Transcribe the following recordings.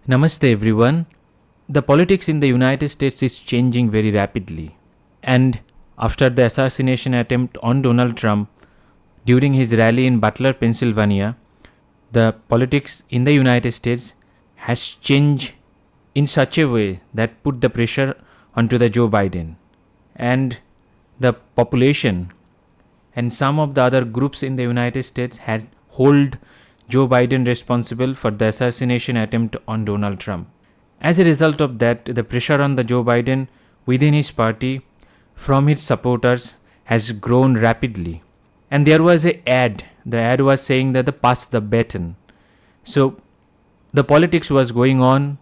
Namaste everyone. The politics in the United States is changing very rapidly. And after the assassination attempt on Donald Trump during his rally in Butler, Pennsylvania, the politics in the United States has changed in such a way that put the pressure onto the Joe Biden. And the population and some of the other groups in the United States had hold Joe Biden responsible for the assassination attempt on Donald Trump. As a result of that, the pressure on the Joe Biden within his party from his supporters has grown rapidly. And there was an ad. The ad was saying that the pass the baton. So the politics was going on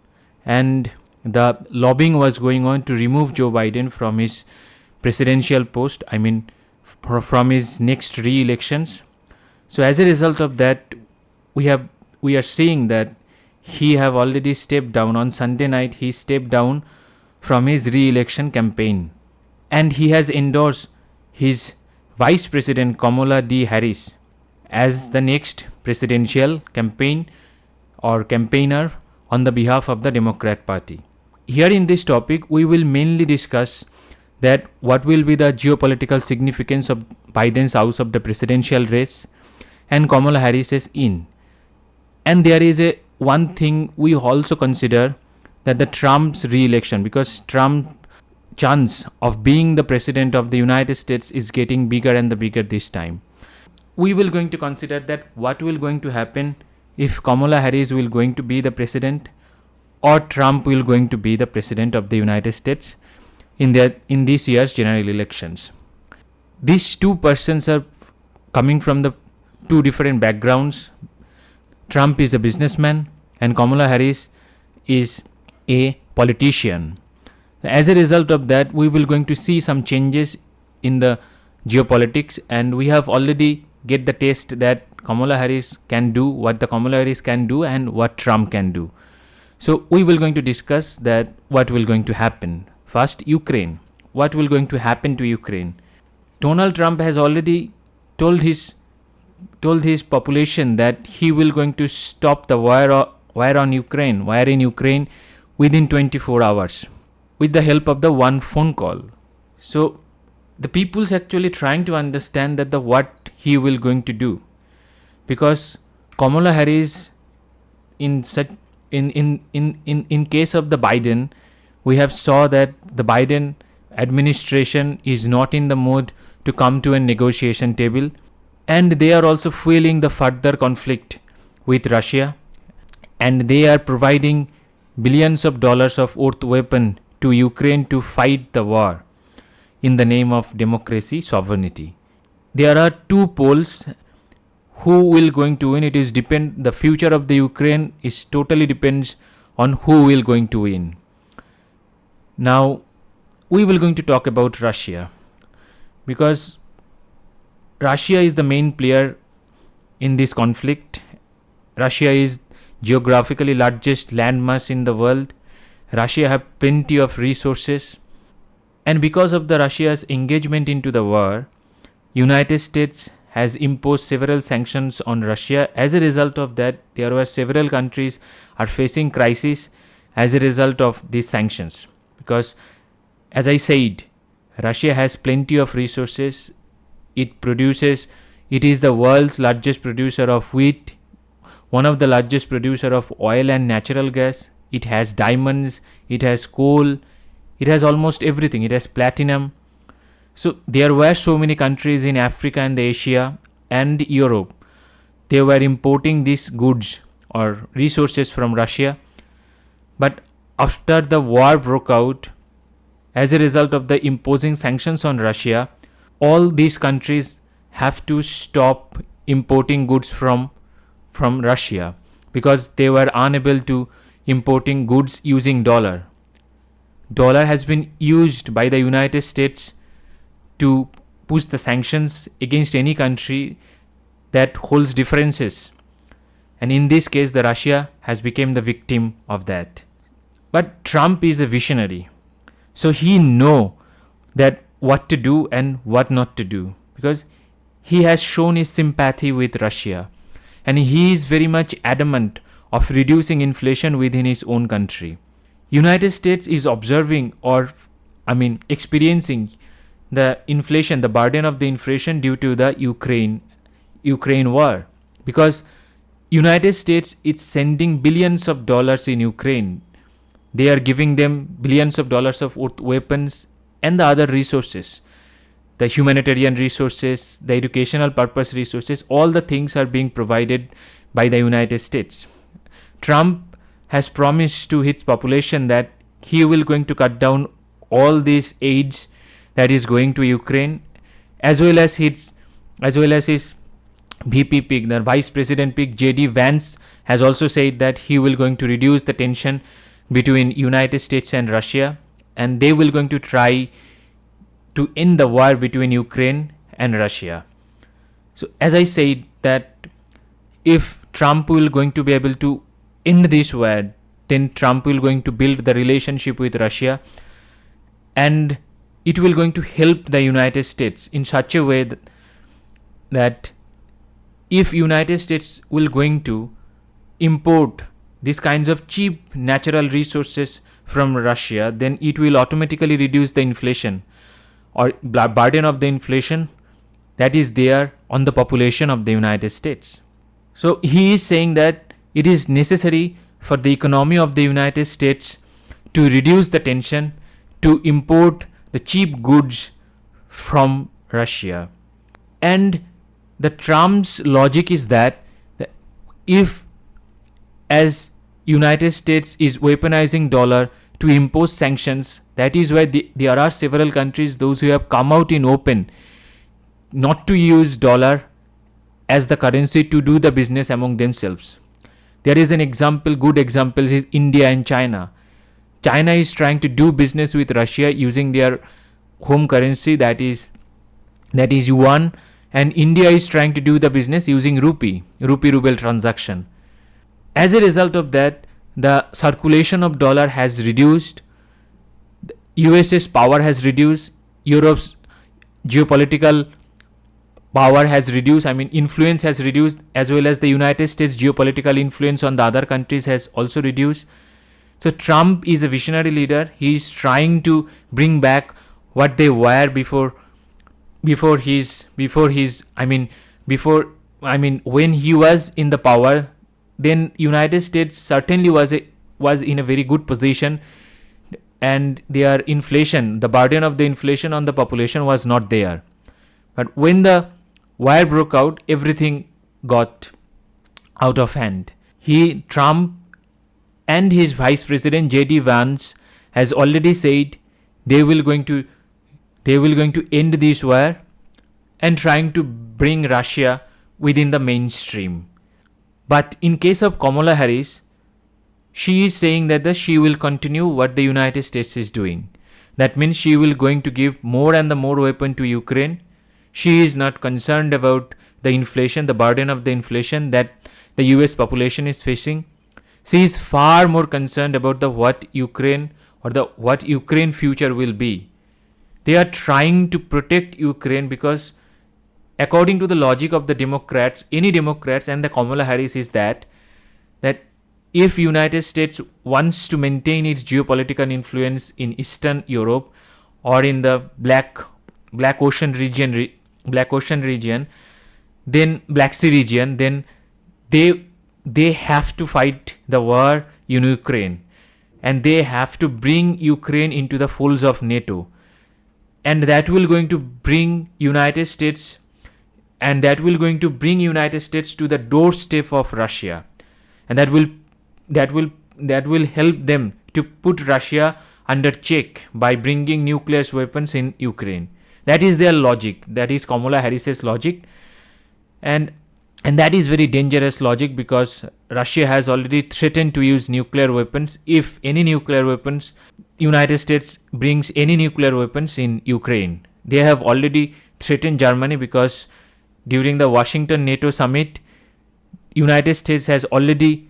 and the lobbying was going on to remove Joe Biden from his presidential post, from his next re-elections. So as a result of that, we are seeing that he have already stepped down. On Sunday night, he stepped down from his re-election campaign, and he has endorsed his Vice President Kamala Harris as the next presidential campaign or campaigner on the behalf of the Democrat Party. Here in this topic, we will mainly discuss that what will be the geopolitical significance of Biden's out of the presidential race and Kamala Harris's in. And there is one thing we also consider, that the Trump's re-election, because Trump's chance of being the president of the United States is getting bigger and bigger this time. We will going to consider that what will going to happen if Kamala Harris will going to be the president or Trump will going to be the president of the United States in this year's general elections. These two persons are coming from the two different backgrounds. Trump is a businessman and Kamala Harris is a politician. As a result of that, we will going to see some changes in the geopolitics, and we have already get the taste that Kamala Harris can do, what the Kamala Harris can do and what Trump can do. So we will going to discuss that what will going to happen. First, Ukraine. What will going to happen to Ukraine? Donald Trump has already told his population that he will going to stop the war in Ukraine within 24 hours with the help of the one phone call. So the people's actually trying to understand that what he will going to do, because Kamala Harris in case of the Biden, we have saw that the Biden administration is not in the mood to come to a negotiation table. And they are also fueling the further conflict with Russia, and they are providing billions of dollars of worth weapon to Ukraine to fight the war in the name of democracy, sovereignty. There are two poles. Who will going to win? The future of the Ukraine is totally depends on who will going to win. Now we will going to talk about Russia, because Russia is the main player in this conflict. Russia is geographically largest landmass in the world. Russia have plenty of resources. And because of the Russia's engagement into the war, United States has imposed several sanctions on Russia. As a result of that, there were several countries are facing crisis as a result of these sanctions. Because, as I said, Russia has plenty of resources. It is the world's largest producer of wheat, one of the largest producer of oil and natural gas. It has diamonds, it has coal, it has almost everything. It has platinum. So there were so many countries in Africa and Asia and Europe. They were importing these goods or resources from Russia. But after the war broke out, as a result of the imposing sanctions on Russia, all these countries have to stop importing goods from Russia, because they were unable to importing goods using dollar. Dollar has been used by the United States to push the sanctions against any country that holds differences. And in this case, the Russia has become the victim of that. But Trump is a visionary. So he know that what to do and what not to do, because he has shown his sympathy with Russia and he is very much adamant of reducing inflation within his own country. United States is observing experiencing the inflation, the burden of the inflation due to the Ukraine war, because United States is sending billions of dollars in Ukraine. They are giving them billions of dollars of weapons and the other resources, the humanitarian resources, the educational purpose resources. All the things are being provided by the United States. Trump has promised to his population that he will going to cut down all these aids that is going to Ukraine, as well as his VP pick, the Vice President pick, J.D. Vance, has also said that he will going to reduce the tension between United States and Russia, and they will going to try to end the war between Ukraine and Russia. So as I said, that if Trump will going to be able to end this war, then Trump will going to build the relationship with Russia, and it will going to help the United States in such a way that if United States will going to import these kinds of cheap natural resources from Russia, then it will automatically reduce the inflation or burden of the inflation that is there on the population of the United States. So he is saying that it is necessary for the economy of the United States to reduce the tension, to import the cheap goods from Russia. And the Trump's logic is that if, as United States is weaponizing dollar to impose sanctions, that is why there are several countries, those who have come out in open not to use dollar as the currency to do the business among themselves. There is an example, good example is India and China. China is trying to do business with Russia using their home currency, that is yuan, and India is trying to do the business using rupee ruble transaction. As a result of that, the circulation of dollar has reduced, US's power has reduced, Europe's geopolitical power has reduced, influence has reduced, as well as the United States geopolitical influence on the other countries has also reduced. So Trump is a visionary leader. He is trying to bring back what they were before when he was in the power. Then United States certainly was in a very good position, and their inflation, the burden of the inflation on the population was not there. But when the war broke out, everything got out of hand. Trump and his Vice President J.D. Vance has already said they will going to end this war and trying to bring Russia within the mainstream. But in case of Kamala Harris, she is saying that she will continue what the United States is doing. That means she will going to give more and more weapon to Ukraine. She is not concerned about the inflation, the burden of the inflation that the US population is facing. She is far more concerned about what Ukraine future will be. They are trying to protect Ukraine because, according to the logic of the Democrats, any Democrats and the Kamala Harris, is that if United States wants to maintain its geopolitical influence in Eastern Europe or in the Black Ocean region, then Black Sea region, then they have to fight the war in Ukraine, and they have to bring Ukraine into the folds of NATO, and that will going to bring United States to the doorstep of Russia, and that will help them to put Russia under check by bringing nuclear weapons in Ukraine. That is their logic. That is Kamala Harris's logic, and that is very dangerous logic, because Russia has already threatened to use nuclear weapons if any nuclear weapons United States brings any nuclear weapons in Ukraine. They have already threatened Germany, because during the Washington NATO summit, United States has already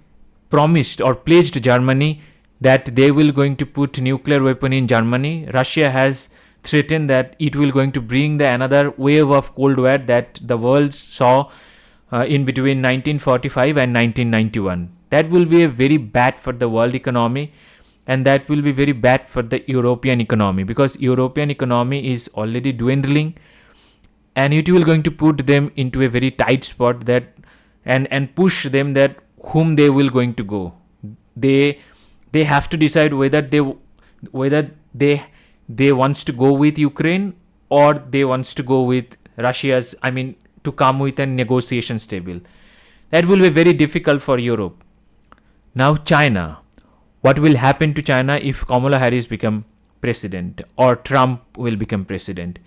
promised or pledged Germany that they will going to put nuclear weapon in Germany. Russia has threatened that it will going to bring another wave of Cold War that the world saw in between 1945 and 1991. that will be a very bad for the world economy, and that will be very bad for the European economy, because European economy is already dwindling, and it will going to put them into a very tight spot, that and push them that whom they will going to go. They have to decide whether they wants to go with Ukraine, or they wants to go with Russia's, to come with a negotiation table. That will be very difficult for Europe. Now China, what will happen to China if Kamala Harris become president or Trump will become president?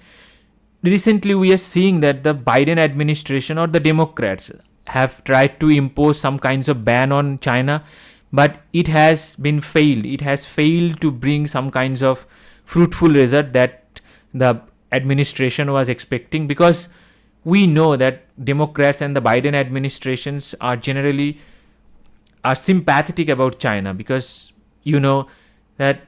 Recently we are seeing that the Biden administration or the Democrats have tried to impose some kinds of ban on China, but it has been failed. It has failed to bring some kinds of fruitful result that the administration was expecting, because we know that Democrats and the Biden administrations are generally sympathetic about China, because you know that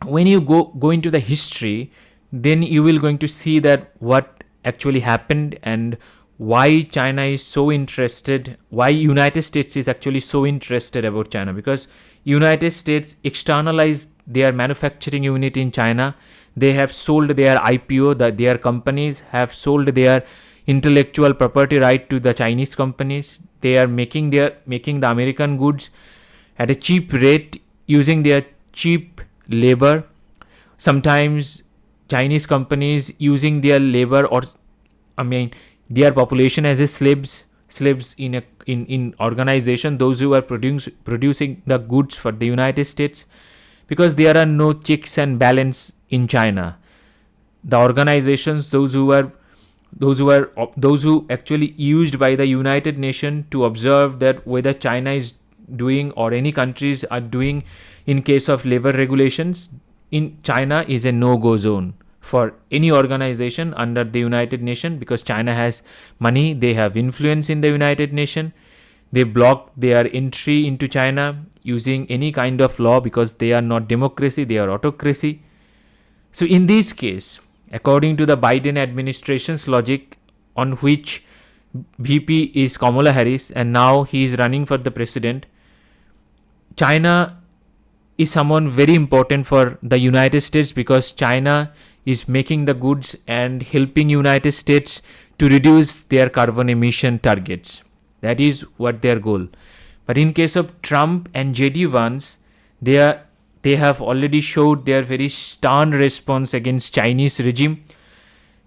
when you go into the history, then you will going to see that what actually happened and why China is so interested, why United States is actually so interested about China, because United States externalized their manufacturing unit in China. They have sold their IPO, their companies have sold their intellectual property right to the Chinese companies. They are making the American goods at a cheap rate using their cheap labor. Sometimes Chinese companies using their labor or their population as a slaves in organization, those who are producing the goods for the United States, because there are no checks and balance in China. The organizations, those who actually used by the United Nations to observe that whether China is doing or any countries are doing in case of labor regulations in China, is a no-go zone for any organization under the United Nations, because China has money, they have influence in the United Nations. They block their entry into China using any kind of law, because they are not democracy, they are autocracy. So in this case, according to the Biden administration's logic, on which VP is Kamala Harris and now he is running for the president, China is someone very important for the United States, because China is making the goods and helping United States to reduce their carbon emission targets. That is what their goal. But in case of Trump and JD Vance, they have already showed their very stern response against Chinese regime,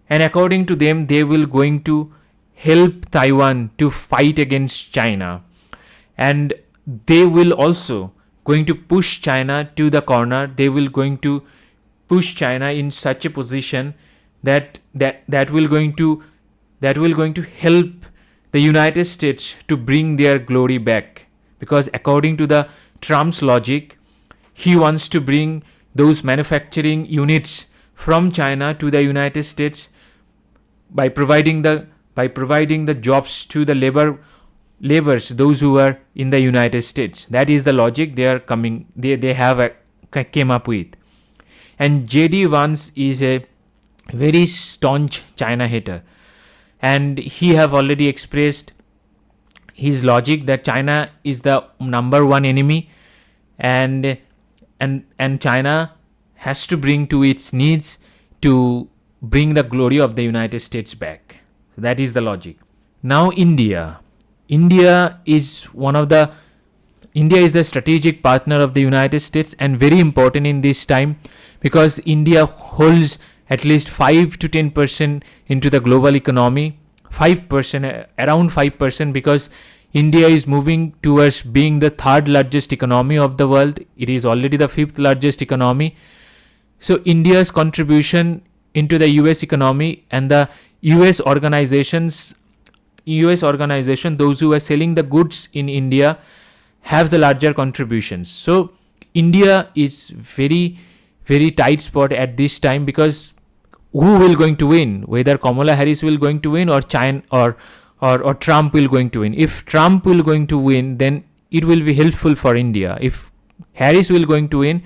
and according to them, they will going to help Taiwan to fight against China, and they will also going to push China to the corner. They will going to push China in such a position that will going to help the United States to bring their glory back, because according to the Trump's logic, he wants to bring those manufacturing units from China to the United States by providing the jobs to the laborers, those who are in the United States. That is the logic they have came up with. And JD Vance is a very staunch China hater, and he have already expressed his logic that China is the number one enemy, and China has to bring to its needs to bring the glory of the United States back. So that is the logic. Now India is the strategic partner of the United States, and very important in this time, because India holds at least 5 to 10% into the global economy. 5%, around 5%, because India is moving towards being the third largest economy of the world. It is already the fifth largest economy. So India's contribution into the US economy, and the US organization, those who are selling the goods in India, have the larger contributions. So India is very, very tight spot at this time, because who will going to win? Whether Kamala Harris will going to win, or China or Trump will going to win. If Trump will going to win, then it will be helpful for India. If Harris will going to win,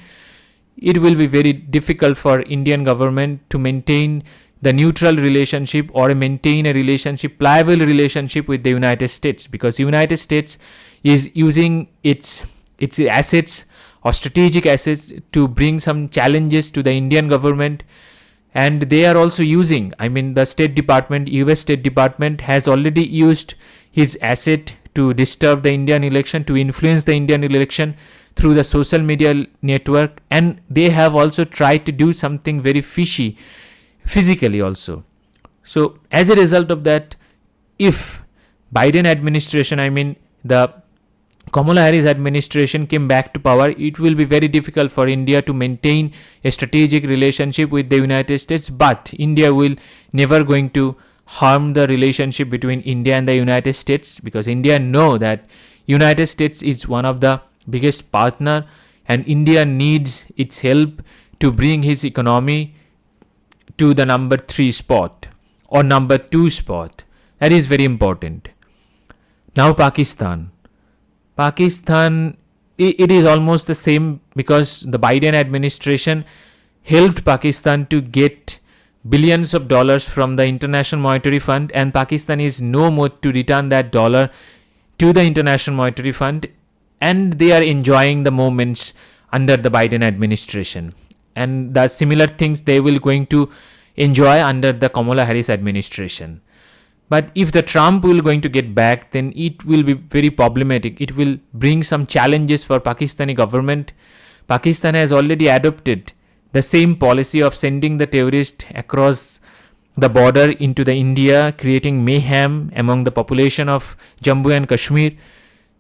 it will be very difficult for Indian government to maintain the neutral relationship or maintain a relationship, pliable relationship with the United States, because United States is using its assets or strategic assets to bring some challenges to the Indian government. And they are also using, the State Department, US State Department has already used his asset to disturb the Indian election, to influence the Indian election through the social media network. And they have also tried to do something very fishy physically also. So as a result of that, if Biden administration, the Kamala Harris administration came back to power, it will be very difficult for India to maintain a strategic relationship with the United States. But India will never going to harm the relationship between India and the United States, because India know that United States is one of the biggest partner, and India needs its help to bring his economy to the number 3 spot or number 2 spot. That is very important. Now Pakistan, it is almost the same, because the Biden administration helped Pakistan to get billions of dollars from the International Monetary Fund, and Pakistan is no more to return that dollar to the International Monetary Fund, and they are enjoying the moments under the Biden administration. And the similar things they will going to enjoy under the Kamala Harris administration. But if the Trump will going to get back, then it will be very problematic. It will bring some challenges for Pakistani government. Pakistan has already adopted the same policy of sending the terrorists across the border into the India, creating mayhem among the population of Jammu and Kashmir.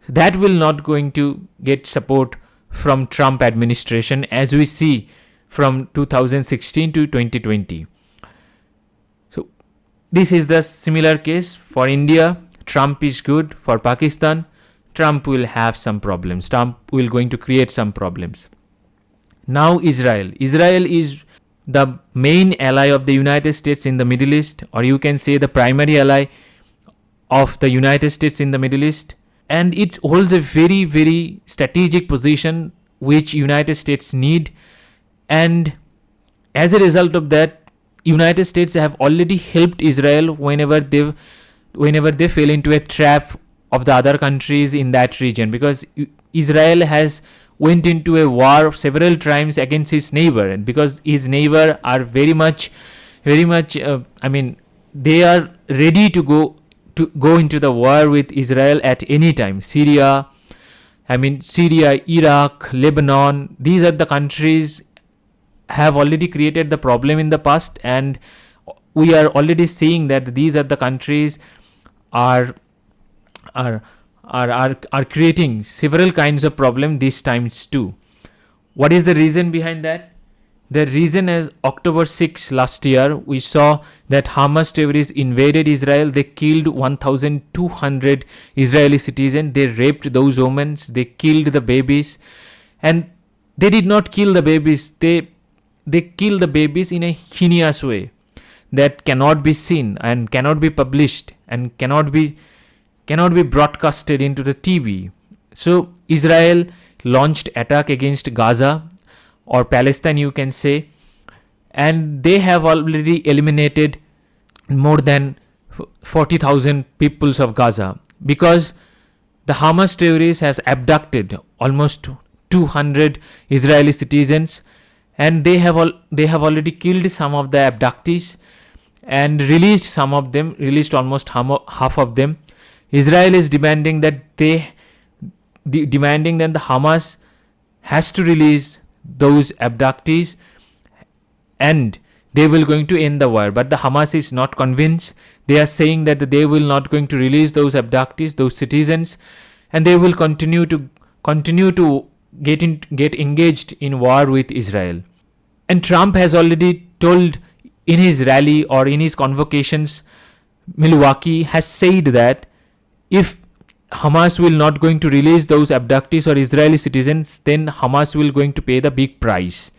That will not going to get support from Trump administration, as we see from 2016 to 2020. This is the similar case for India. Trump is good. For Pakistan, Trump will have some problems. Trump will going to create some problems. Now Israel. Israel is the main ally of the United States in the Middle East, or you can say the primary ally of the United States in the Middle East. And it holds a very, very strategic position which United States need. And as a result of that, United States have already helped Israel whenever they fell into a trap of the other countries in that region, because Israel has went into a war several times against his neighbor, and because his neighbor are very much they are ready to go into the war with Israel at any time. Syria, Iraq, Lebanon, these are the countries have already created the problem in the past, and we are already seeing that these are the countries are creating several kinds of problem these times too. What is the reason behind that? The reason is October 6 last year, we saw that Hamas terrorists invaded Israel. They killed 1,200 Israeli citizens. They raped those women. They killed the babies, and they did not kill the babies. They kill the babies in a heinous way that cannot be seen and cannot be published and cannot be broadcasted into the TV. So Israel launched attack against Gaza, or Palestine you can say, and they have already eliminated more than 40,000 peoples of Gaza, because the Hamas terrorists has abducted almost 200 Israeli citizens, and they have already killed some of the abductees and released some of them, released almost half of them. Israel is demanding that the Hamas has to release those abductees, and they will going to end the war. But the Hamas is not convinced. They are saying that they will not going to release those abductees, those citizens, and they will continue to get engaged in war with Israel. And Trump has already told in his rally or in his convocations, Milwaukee has said that if Hamas will not going to release those abductees or Israeli citizens, then Hamas will going to pay the big price.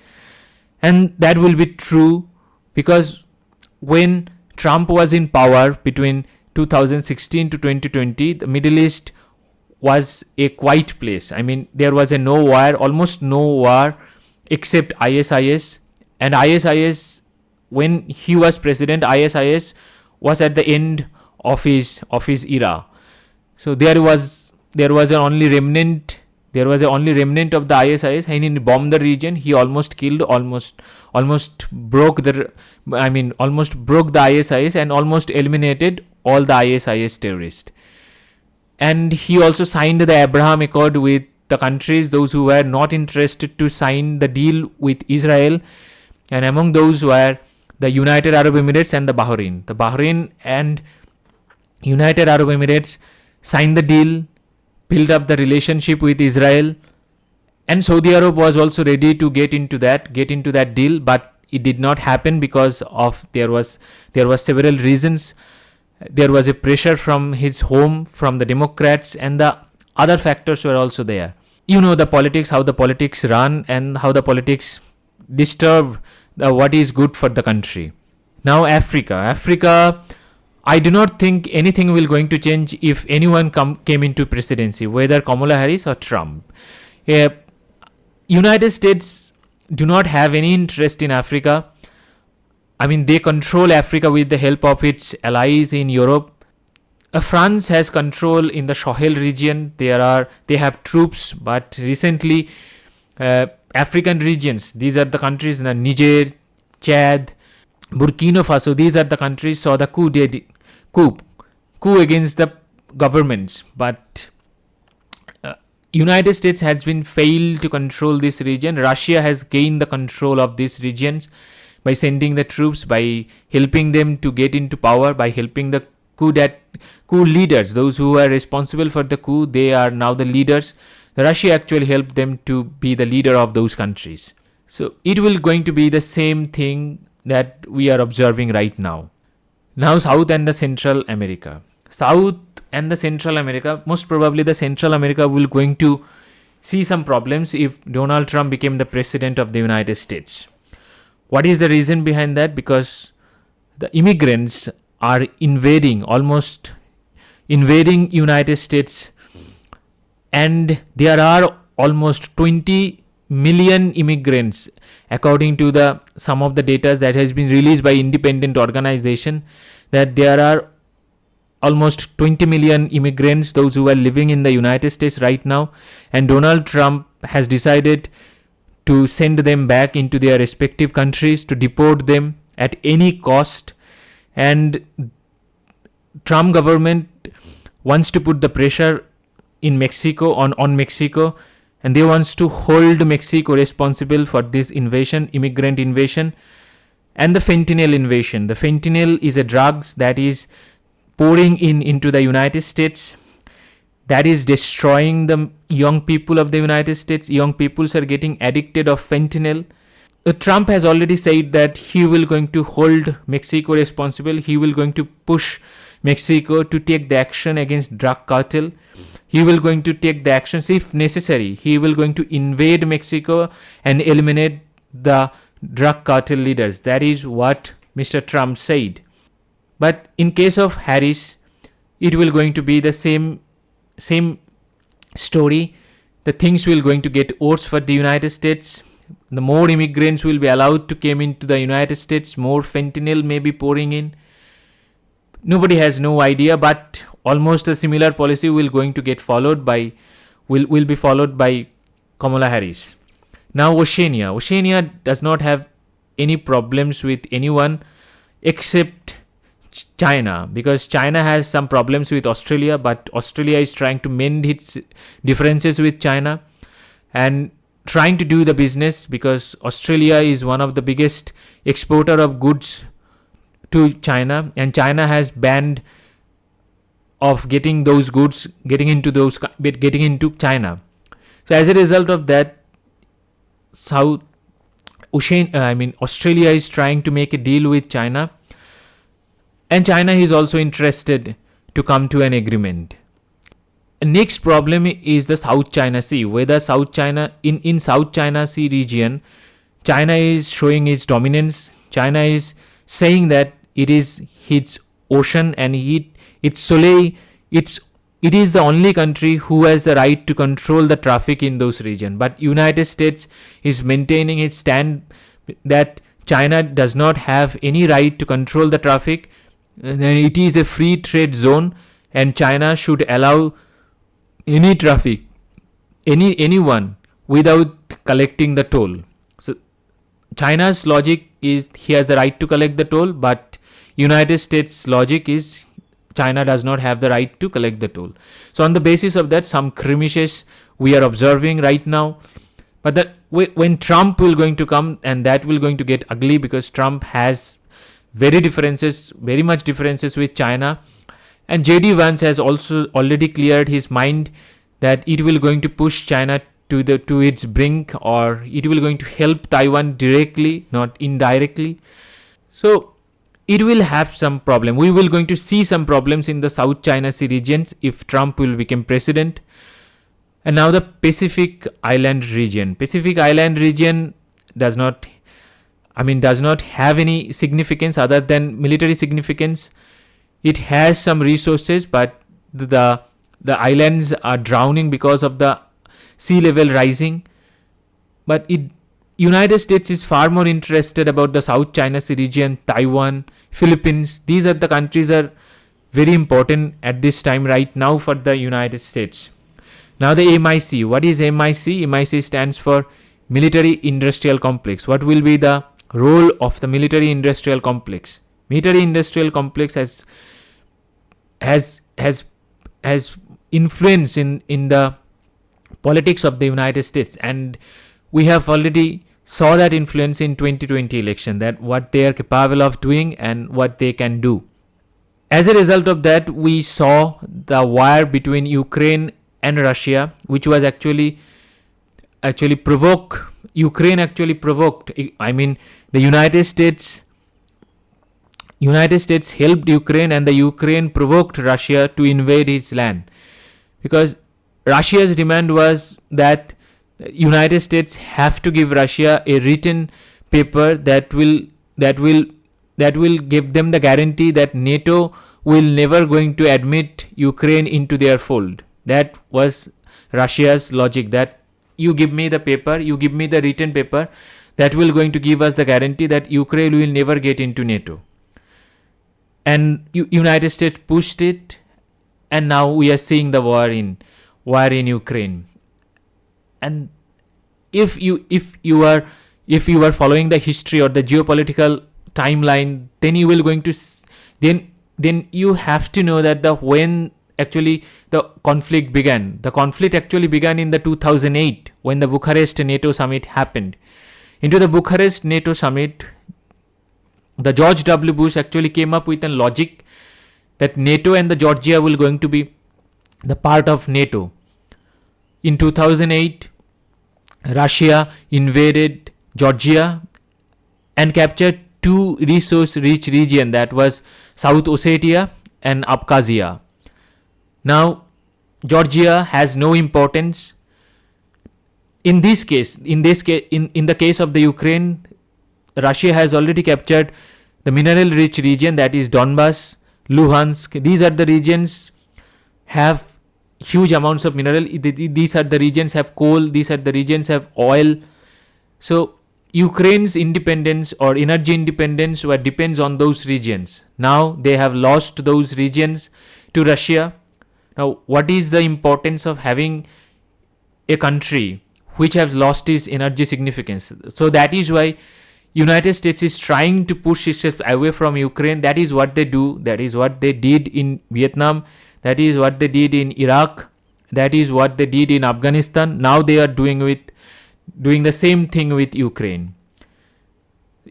And that will be true, because when Trump was in power between 2016 to 2020, the Middle East was a quiet place. There was almost no war except ISIS. And ISIS, when he was president, ISIS was at the end of his era. So there was there was an only remnant of the ISIS, and he bombed the region. He almost killed, almost broke the ISIS, and almost eliminated all the ISIS terrorists. And he also signed the Abraham Accord with the countries, those who were not interested to sign the deal with Israel, and among those were the United Arab Emirates and the Bahrain. The Bahrain and United Arab Emirates signed the deal, built up the relationship with Israel, and Saudi Arab was also ready to get into that deal, but it did not happen because of there was several reasons. There was a pressure from his home, from the Democrats, and the other factors were also there. You know the politics, how the politics run, and how the politics disturb what is good for the country. Now Africa, I do not think anything will going to change if anyone came into presidency, whether Kamala Harris or Trump. United States do not have any interest in Africa. I mean, they control Africa with the help of its allies in Europe. France has control in the Sahel region. They have troops, but recently African regions, these are the countries, Niger, Chad, Burkina Faso, these are the countries saw the coup against the governments, but United States has been failed to control this region. Russia has gained the control of these regions by sending the troops, by helping them to get into power, by helping the coup leaders, those who are responsible for the coup, they are now the leaders. Russia actually helped them to be the leader of those countries. So it will going to be the same thing that we are observing right now. Now South and the Central America. South and the Central America, most probably the Central America will going to see some problems if Donald Trump became the president of the United States. What is the reason behind that? Because the immigrants are invading United States, and there are almost 20 million immigrants according to some of the data that has been released by independent organization, that there are almost 20 million immigrants, those who are living in the United States right now, and Donald Trump has decided to send them back into their respective countries, to deport them at any cost. And Trump government wants to put the pressure in Mexico on Mexico, and they wants to hold Mexico responsible for this immigrant invasion, and the fentanyl invasion. The fentanyl is a drug that is pouring into the United States, that is destroying the young people of the United States. Young people are getting addicted of fentanyl. Trump has already said that he will going to hold Mexico responsible. He will going to push Mexico to take the action against drug cartel. He will going to take the actions if necessary. He will going to invade Mexico and eliminate the drug cartel leaders. That is what Mr. Trump said. But in case of Harris, it will going to be the same story. The things will going to get worse for the United States. The more immigrants will be allowed to come into the United States, more fentanyl may be pouring in. Nobody has no idea, but almost a similar policy will going to get followed by will be followed by Kamala Harris. Now Oceania does not have any problems with anyone except China, because China has some problems with Australia, but Australia is trying to mend its differences with China and trying to do the business, because Australia is one of the biggest exporter of goods to China, and China has banned of getting those goods getting into China. So as a result of that, Australia is trying to make a deal with China, and China is also interested to come to an agreement. Next problem is the South China Sea. Whether South China in South China Sea region, China is showing its dominance. China is saying that it is its ocean and its soleil. It is the only country who has the right to control the traffic in those regions. But United States is maintaining its stand that China does not have any right to control the traffic, and it is a free trade zone, and China should allow any traffic, anyone without collecting the toll. So China's logic is he has the right to collect the toll, but United States logic is China does not have the right to collect the toll. So on the basis of that, some skirmishes we are observing right now. But that when Trump will going to come, and that will going to get ugly, because Trump has very much differences with China, and JD Vance has also already cleared his mind that it will going to push China to its brink, or it will going to help Taiwan directly, not indirectly. So it will have some problem. We will going to see some problems in the South China Sea regions if Trump will become president. And now the Pacific Island region. Pacific Island region does not have any significance other than military significance. It has some resources, but the islands are drowning because of the sea level rising. But United States is far more interested about the South China Sea region, Taiwan, Philippines. These are the countries are very important at this time right now for the United States. Now the MIC. What is MIC? MIC stands for Military Industrial Complex. What will be the role of the Military Industrial Complex? Military Industrial Complex has influence in the politics of the United States, and we have already saw that influence in 2020 election, that what they are capable of doing and what they can do. As a result of that, we saw the war between Ukraine and Russia, which was actually provoked. Ukraine actually provoked. The United States helped Ukraine, and the Ukraine provoked Russia to invade its land, because Russia's demand was that United States have to give Russia a written paper that will give them the guarantee that NATO will never going to admit Ukraine into their fold. That was Russia's logic, that you give me the paper, you give me the written paper that will going to give us the guarantee that Ukraine will never get into NATO. And United States pushed it, and now we are seeing the war in Ukraine. And if you are following the history or the geopolitical timeline, then you will going to then you have to know that when actually the conflict began. The conflict actually began in the 2008 when the Bucharest NATO summit happened. Into the Bucharest NATO summit, the George W. Bush actually came up with a logic that NATO and the Georgia will going to be the part of NATO. In 2008, Russia invaded Georgia and captured two resource-rich regions, that was South Ossetia and Abkhazia. Now, Georgia has no importance. In the case of the Ukraine, Russia has already captured the mineral-rich region, that is Donbass, Luhansk. These are the regions have huge amounts of mineral. These are the regions have coal. These are the regions have oil. So Ukraine's independence or energy independence depends on those regions. Now they have lost those regions to Russia. Now, what is the importance of having a country which has lost its energy significance? So that is why United States is trying to push itself away from Ukraine. That is what they do. That is what they did in Vietnam. That is what they did in Iraq. That is what they did in Afghanistan. Now they are doing the same thing with Ukraine.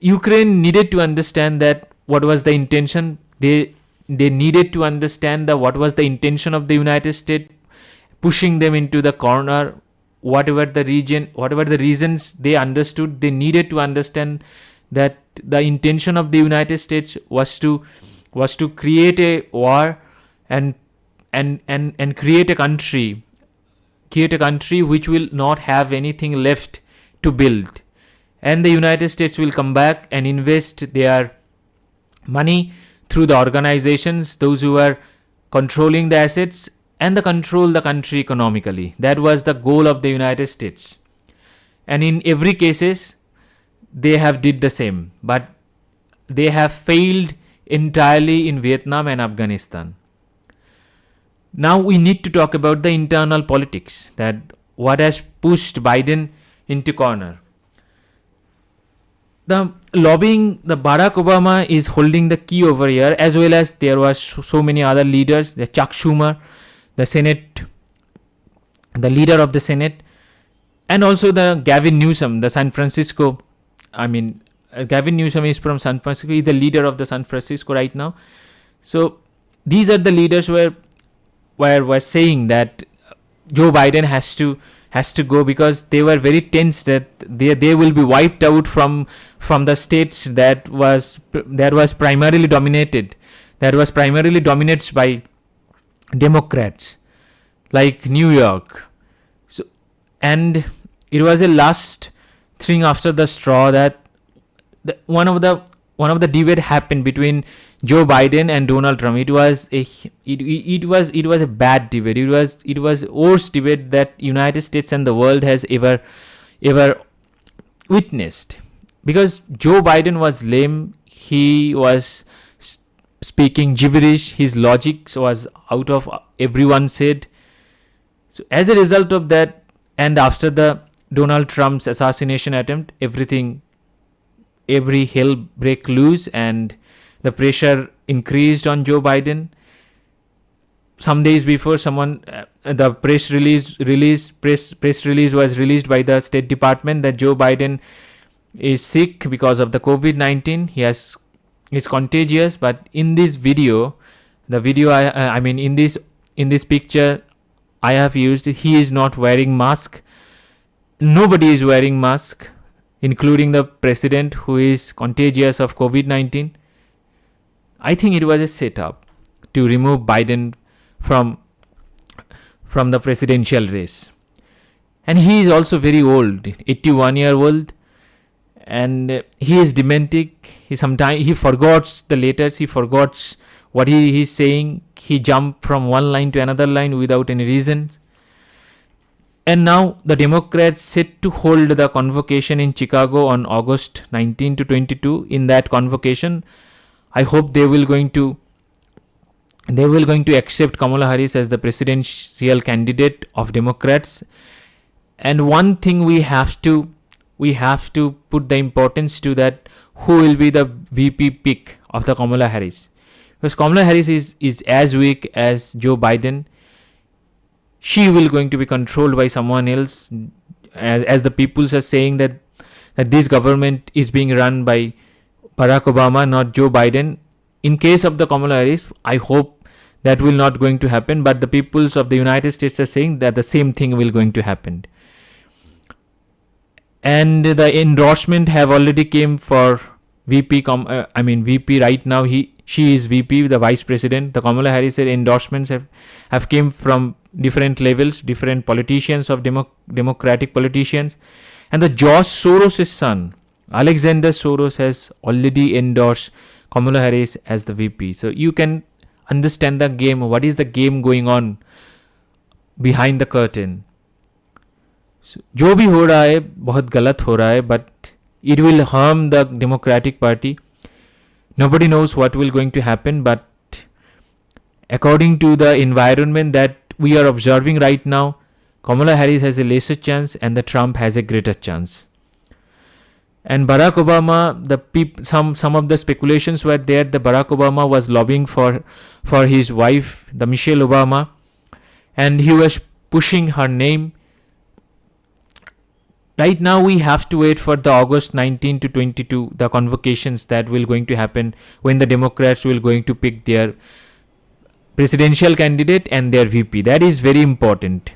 Ukraine needed to understand that what was the intention. They needed to understand what was the intention of the United States, pushing them into the corner. Whatever the reasons they understood, they needed to understand that the intention of the United States was to create a war and create a country which will not have anything left to build. And the United States will come back and invest their money through the organizations, those who are controlling the assets, and control the country economically. That was the goal of the United States. And in every cases, they have did the same. But they have failed entirely in Vietnam and Afghanistan. Now we need to talk about the internal politics, that what has pushed Biden into corner. The lobbying, the Barack Obama is holding the key over here, as well as there was so many other leaders, the Chuck Schumer, the Senate, the leader of the Senate, and also the Gavin Newsom, the San Francisco, Gavin Newsom is from San Francisco, he's the leader of the San Francisco right now. So these are the leaders were saying that Joe Biden has to go, because they were very tense that they will be wiped out from the states that was primarily dominated by Democrats, like New York. So, and it was a last thing after the straw that one of the debate happened between Joe Biden and Donald Trump. It was a bad debate. It was worst debate that United States and the world has ever witnessed, because Joe Biden was lame. He was speaking gibberish. His logic was out of everyone's head. So as a result of that, and after the Donald Trump's assassination attempt, every hell break loose, and the pressure increased on Joe Biden. Some days before, the press release was released by the State Department that Joe Biden is sick because of the COVID-19. He's contagious. But in this video, in this picture I have used, he is not wearing mask. Nobody is wearing mask, including the president, who is contagious of COVID-19. I think it was a setup to remove Biden from the presidential race. And he is also very old, 81-year-old, and he is dementic. He forgets the letters, he forgets what he is saying. He jumped from one line to another line without any reason. And now the Democrats set to hold the convocation in Chicago on August 19 to 22. In that convocation, I hope they will going to accept Kamala Harris as the presidential candidate of Democrats. And one thing we have to put the importance to that, who will be the VP pick of the Kamala Harris, because Kamala Harris is as weak as Joe Biden. She will going to be controlled by someone else, as the peoples are saying that this government is being run by Barack Obama, not Joe Biden. In case of the Kamala Harris, I hope that will not going to happen, but the peoples of the United States are saying that the same thing will going to happen. And the endorsement have already came for VP. VP right now. She is VP, the Vice President. The Kamala Harris endorsements have came from different levels, different politicians of Democratic politicians. And the George Soros' son, Alexander Soros, has already endorsed Kamala Harris as the VP. So you can understand the game. What is the game going on behind the curtain? So, जो भी हो रहा है बहुत गलत हो रहा है, but it will harm the Democratic Party. Nobody knows what will going to happen, but according to the environment that we are observing right now, Kamala Harris has a lesser chance and the Trump has a greater chance. And Barack Obama, some of the speculations were there that Barack Obama was lobbying for his wife, the Michelle Obama, and he was pushing her name. Right now we have to wait for the August 19 to 22, the convocations that will going to happen when the Democrats will going to pick their presidential candidate and their VP. That is very important.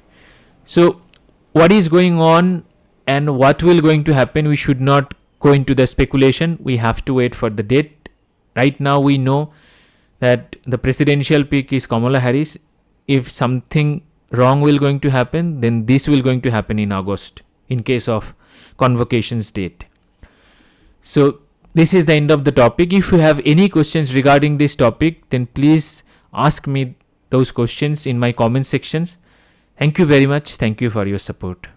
So what is going on and what will going to happen, we should not go into the speculation. We have to wait for the date. Right now we know that the presidential pick is Kamala Harris. If something wrong will going to happen, then this will going to happen in August in case of convocations date. So this is the end of the topic. If you have any questions regarding this topic, then please ask me those questions in my comment sections. Thank you very much. Thank you for your support.